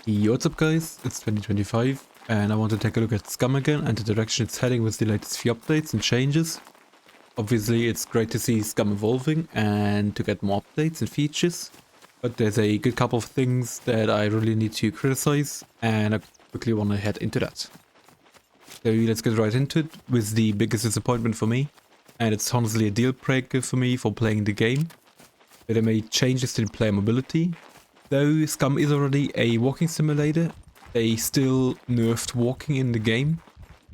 Yo, what's up guys, it's 2025 and I want to take a look at SCUM again and the direction it's heading with the latest few updates and changes. Obviously it's great to see SCUM evolving and to get more updates and features, but there's a good couple of things that I really need to criticize and I quickly want to head into that. So let's get right into it with the biggest disappointment for me, and it's honestly a deal breaker for me for playing the game. They made changes to the player mobility. Though SCUM is already a walking simulator, they still nerfed walking in the game.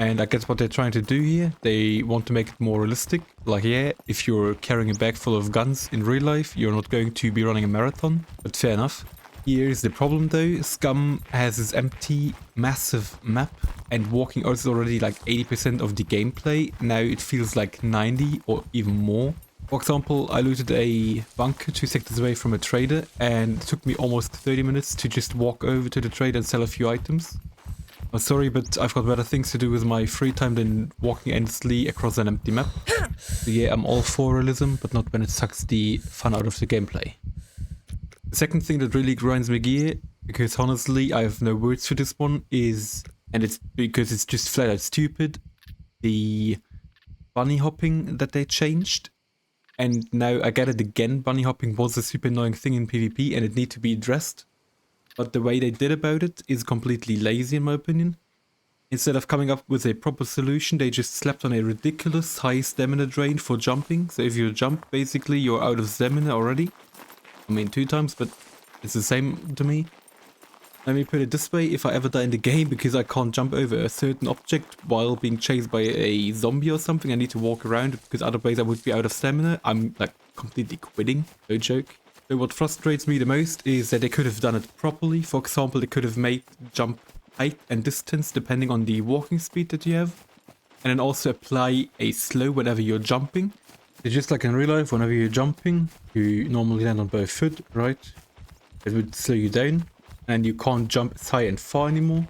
And I guess what they're trying to do here, they want to make it more realistic. Like, yeah, if you're carrying a bag full of guns in real life, you're not going to be running a marathon, but fair enough. Here's the problem though, SCUM has this empty, massive map, and walking is already like 80% of the gameplay. Now it feels like 90 or even more. For example, I looted a bunker 2 sectors away from a trader and it took me almost 30 minutes to just walk over to the trader and sell a few items. I'm sorry, but I've got better things to do with my free time than walking endlessly across an empty map. So yeah, I'm all for realism, but not when it sucks the fun out of the gameplay. The second thing that really grinds my gear, because honestly I have no words for this one, is, and it's because it's just flat out stupid, the bunny hopping that they changed. And now I get it again, bunny hopping was a super annoying thing in PvP and it needs to be addressed. But the way they did about it is completely lazy in my opinion. Instead of coming up with a proper solution, they just slapped on a ridiculous high stamina drain for jumping. So if you jump, basically you're out of stamina already. I mean 2 times, but it's the same to me. Let me put it this way, if I ever die in the game because I can't jump over a certain object while being chased by a zombie or something, I need to walk around because otherwise I would be out of stamina, I'm like completely quitting, no joke. So what frustrates me the most is that they could have done it properly. For example, they could have made jump height and distance depending on the walking speed that you have. And then also apply a slow whenever you're jumping. It's just like in real life, whenever you're jumping, you normally land on both foot, right? It would slow you down. And you can't jump as high and far anymore.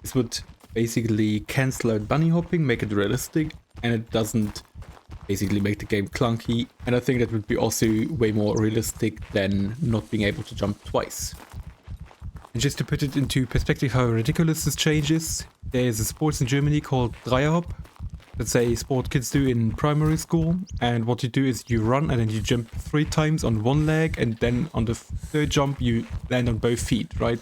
This would basically cancel out bunny hopping, make it realistic, and it doesn't basically make the game clunky. And I think that would be also way more realistic than not being able to jump twice. And just to put it into perspective how ridiculous this change is, there's a sport in Germany called Dreierhop. That's a sport kids do in primary school, and what you do is you run and then you jump 3 times on one leg, and then on the 3rd jump you land on both feet, right?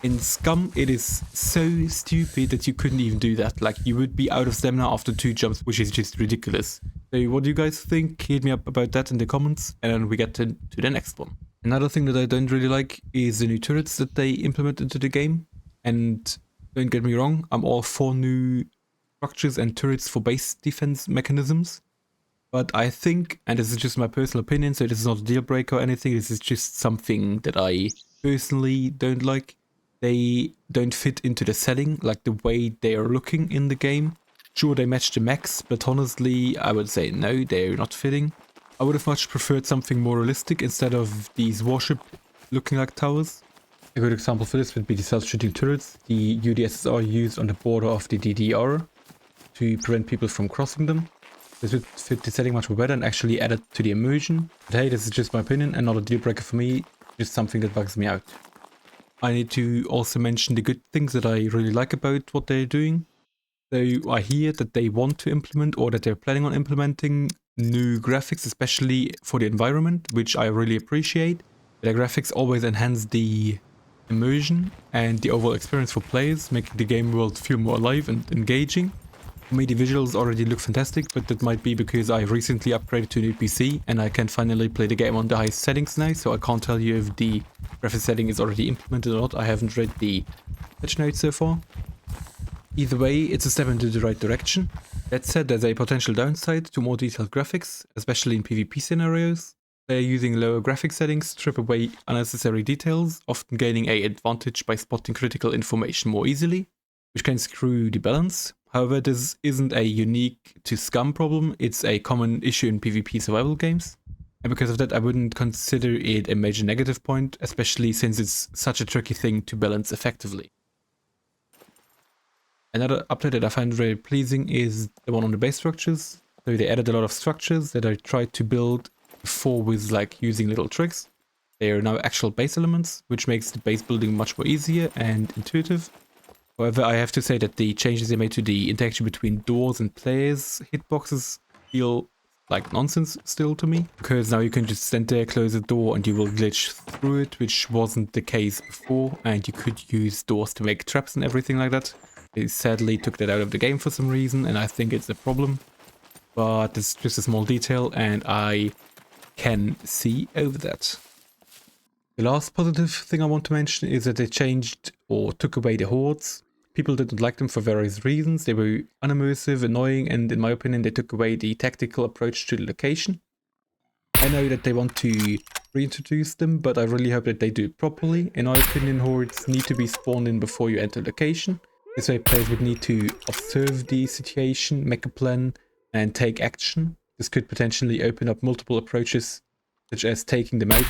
In SCUM it is so stupid that you couldn't even do that. Like, you would be out of stamina after 2 jumps, which is just ridiculous. So what do you guys think? Hit me up about that in the comments, and then we get to the next one. Another thing that I don't really like is the new turrets that they implement into the game. And don't get me wrong, I'm all for new structures and turrets for base defense mechanisms, but I think, and this is just my personal opinion, so this is not a deal breaker or anything, this is just something that I personally don't like. They don't fit into the setting, like the way they are looking in the game. Sure, they match the mechs, but honestly I would say no, they're not fitting. I would have much preferred something more realistic instead of these warship looking like towers. A good example for this would be the self-shooting turrets the UDSSR used on the border of the DDR to prevent people from crossing them. This would fit the setting much more better and actually add it to the immersion. But hey, this is just my opinion and not a deal breaker for me, just something that bugs me out. I need to also mention the good things that I really like about what they're doing. So I hear that they want to implement, or that they're planning on implementing, new graphics, especially for the environment, which I really appreciate. The graphics always enhance the immersion and the overall experience for players, making the game world feel more alive and engaging. For me, the visuals already look fantastic, but that might be because I recently upgraded to a new PC and I can finally play the game on the highest settings now, so I can't tell you if the graphics setting is already implemented or not. I haven't read the patch notes so far. Either way, it's a step into the right direction. That said, there's a potential downside to more detailed graphics, especially in PvP scenarios. They're using lower graphic settings, strip away unnecessary details, often gaining an advantage by spotting critical information more easily, which can screw the balance. However, this isn't a unique to SCUM problem, it's a common issue in PvP survival games. And because of that, I wouldn't consider it a major negative point, especially since it's such a tricky thing to balance effectively. Another update that I find very pleasing is the one on the base structures. So they added a lot of structures that I tried to build before with like using little tricks. They are now actual base elements, which makes the base building much more easier and intuitive. However, I have to say that the changes they made to the interaction between doors and players' hitboxes feel like nonsense still to me. Because now you can just stand there, close the door, and you will glitch through it, which wasn't the case before. And you could use doors to make traps and everything like that. They sadly took that out of the game for some reason, and I think it's a problem. But it's just a small detail, and I can see over that. The last positive thing I want to mention is that they changed or took away the hordes. People didn't like them for various reasons. They were unimmersive, annoying, and in my opinion they took away the tactical approach to the location. I know that they want to reintroduce them, but I really hope that they do it properly. In my opinion, hordes need to be spawned in before you enter location. This way players would need to observe the situation, make a plan, and take action. This could potentially open up multiple approaches, such as taking them out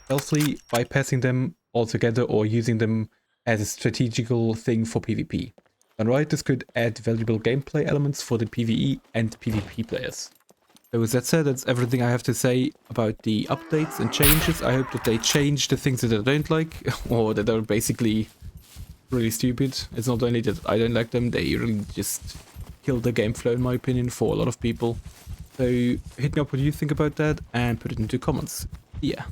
stealthily, bypassing them altogether, or using them as a strategical thing for PvP. Done right, this could add valuable gameplay elements for the PvE and PvP players. So with that said, that's everything I have to say about the updates and changes. I hope that they change the things that I don't like, or that are basically really stupid. It's not only that I don't like them, they really just kill the game flow in my opinion for a lot of people. So hit me up what you think about that and put it into comments. Yeah.